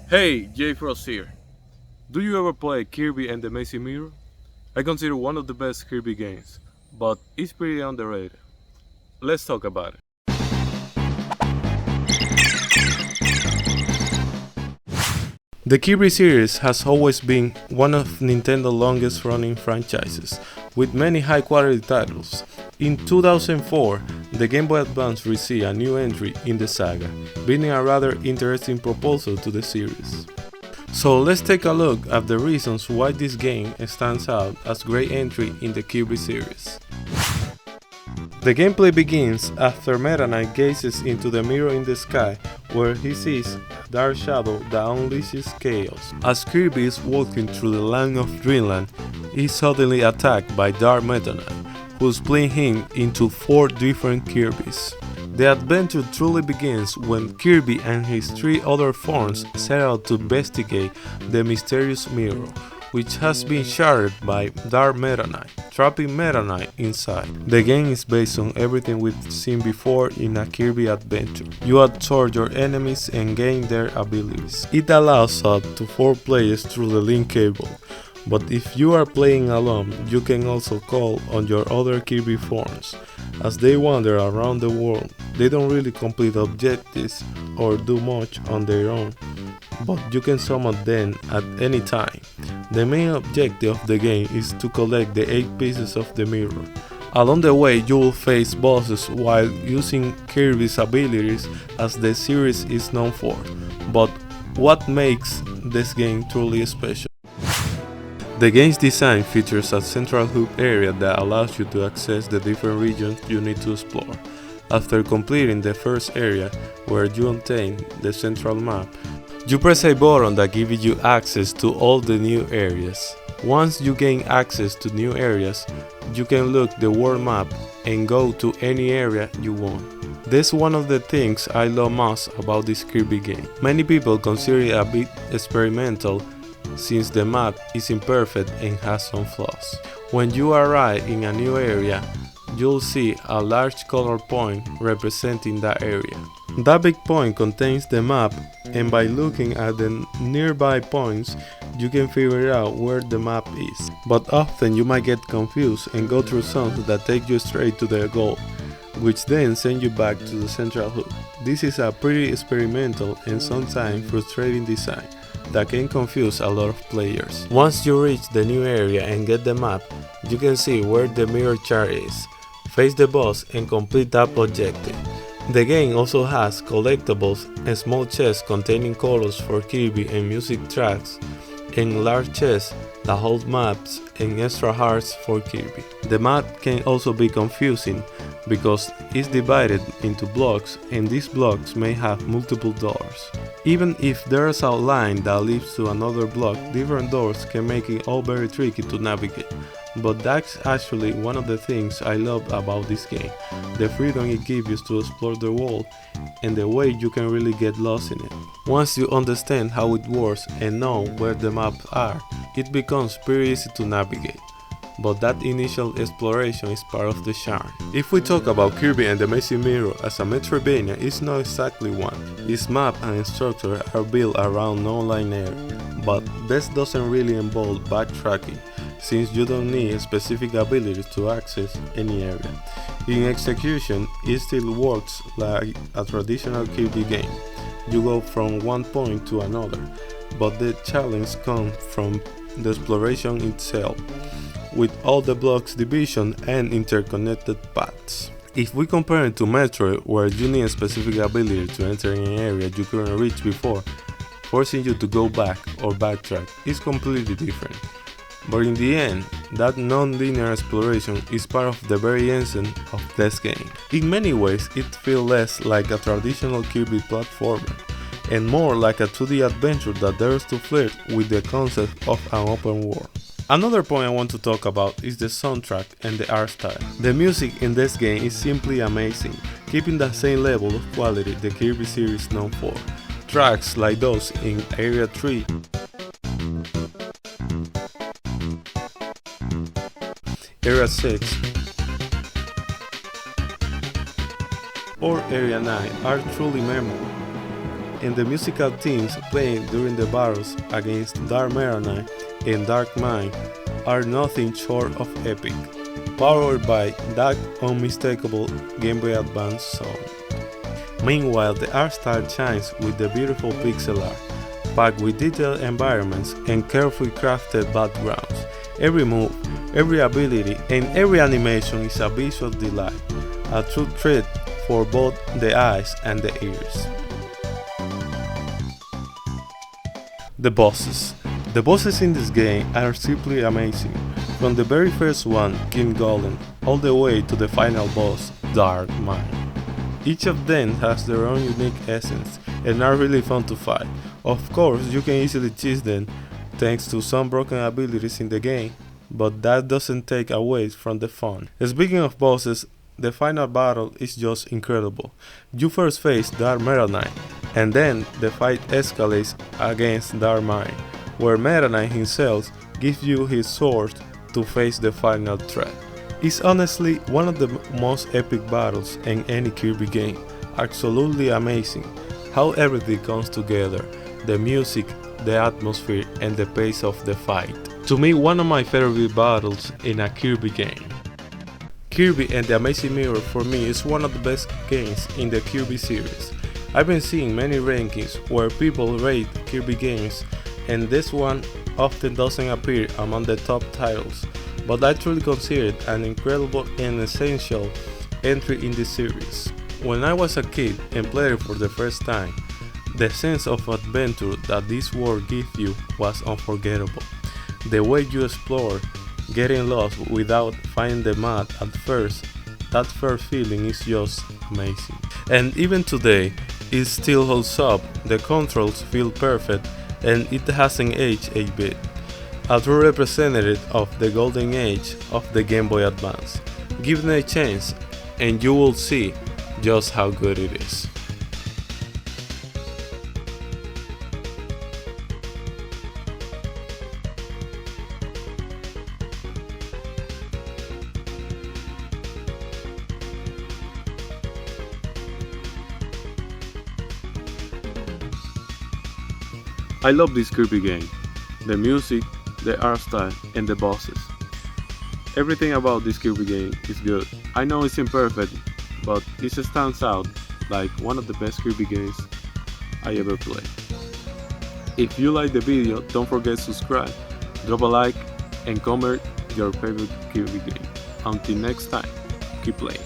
Hey, Jay Frost here. Do you ever play Kirby and the Mazy Mirror? I consider one of the best Kirby games, but it's pretty underrated. Let's talk about it. The Kirby series has always been one of Nintendo's longest running franchises, with many high quality titles. In 2004, the Game Boy Advance received a new entry in the saga, bringing a rather interesting proposal to the series. So let's take a look at the reasons why this game stands out as great entry in the Kirby series. The gameplay begins after Meta Knight gazes into the mirror in the sky, where he sees a dark shadow that unleashes chaos. As Kirby is walking through the land of Dreamland, he is suddenly attacked by Dark Meta Knight, who split him into 4 different Kirbys. The adventure truly begins when Kirby and his 3 other forms set out to investigate the mysterious mirror, which has been shattered by Dark Meta Knight, trapping Meta Knight inside. The game is based on everything we've seen before in a Kirby adventure. You absorb your enemies and gain their abilities. It allows up to 4 players through the link cable, but if you are playing alone, you can also call on your other Kirby forms. As they wander around the world, they don't really complete objectives or do much on their own, but you can summon them at any time. The main objective of the game is to collect the 8 pieces of the mirror. Along the way, you will face bosses while using Kirby's abilities, as the series is known for. But what makes this game truly special? The game's design features a central hub area that allows you to access the different regions you need to explore. After completing the first area, where you obtain the central map, you press a button that gives you access to all the new areas. Once you gain access to new areas, you can look the world map and go to any area you want. This is one of the things I love most about this Kirby game. Many people consider it a bit experimental, since the map is imperfect and has some flaws. When you arrive in a new area, you'll see a large color point representing that area. That big point contains the map, and by looking at the nearby points, you can figure out where the map is. But often you might get confused and go through zones that take you straight to the goal, which then send you back to the central hub. This is a pretty experimental and sometimes frustrating design that can confuse a lot of players. Once you reach the new area and get the map, you can see where the mirror chart is, face the boss and complete that objective. The game also has collectibles and small chests containing colors for Kirby and music tracks, and large chests that hold maps and extra hearts for Kirby. The map can also be confusing because it's divided into blocks, and these blocks may have multiple doors. Even if there's a line that leads to another block, different doors can make it all very tricky to navigate. But that's actually one of the things I love about this game, the freedom it gives you to explore the world and the way you can really get lost in it. Once you understand how it works and know where the maps are, it becomes pretty easy to navigate. But that initial exploration is part of the charm. If we talk about Kirby and the Mazy Mirror as a Metroidvania, it's not exactly one. Its map and structure are built around an online area, but this doesn't really involve backtracking, since you don't need specific abilities to access any area. In execution, it still works like a traditional Kirby game. You go from one point to another, but the challenge comes from the exploration itself, with all the blocks division and interconnected paths. If we compare it to Metroid, where you need a specific ability to enter an area you couldn't reach before, forcing you to go back or backtrack, it's completely different. But in the end, that non-linear exploration is part of the very essence of this game. In many ways, it feels less like a traditional Kirby platformer, and more like a 2D adventure that dares to flirt with the concept of an open world. Another point I want to talk about is the soundtrack and the art style. The music in this game is simply amazing, keeping the same level of quality the Kirby series is known for. Tracks like those in Area 3, Area 6, or Area 9 are truly memorable, and the musical themes played during the battles against Dark Meta Knight and Dark Mind are nothing short of epic, powered by that unmistakable Game Boy Advance sound. Meanwhile, the art style shines with the beautiful pixel art, packed with detailed environments and carefully crafted backgrounds. Every move, every ability, and every animation is a visual delight, a true treat for both the eyes and the ears. The bosses. The bosses in this game are simply amazing, from the very first one, King Golem, all the way to the final boss, Dark Mind. Each of them has their own unique essence and are really fun to fight. Of course, you can easily cheese them thanks to some broken abilities in the game, but that doesn't take away from the fun. Speaking of bosses, the final battle is just incredible. You first face Dark Meta Knight, and then the fight escalates against Dark Mind, where Meta Knight himself gives you his sword to face the final threat. It's honestly one of the most epic battles in any Kirby game. Absolutely amazing how everything comes together, the music, the atmosphere, and the pace of the fight. To me, one of my favorite battles in a Kirby game. Kirby and the Amazing Mirror for me is one of the best games in the Kirby series. I've been seeing many rankings where people rate Kirby games, and this one often doesn't appear among the top titles, but I truly consider it an incredible and essential entry in this series. When I was a kid and played it for the first time, the sense of adventure that this world gives you was unforgettable. The way you explore, getting lost without finding the map at first, that first feeling is just amazing. And even today, it still holds up, the controls feel perfect, and it hasn't aged a bit. A true representative of the golden age of the Game Boy Advance. Give it a chance, and you will see just how good it is. I love this Kirby game. The music, the art style, and the bosses. Everything about this Kirby game is good. I know it's imperfect, but it stands out like one of the best Kirby games I ever played. If you like the video, don't forget to subscribe, drop a like, and comment your favorite Kirby game. Until next time, keep playing.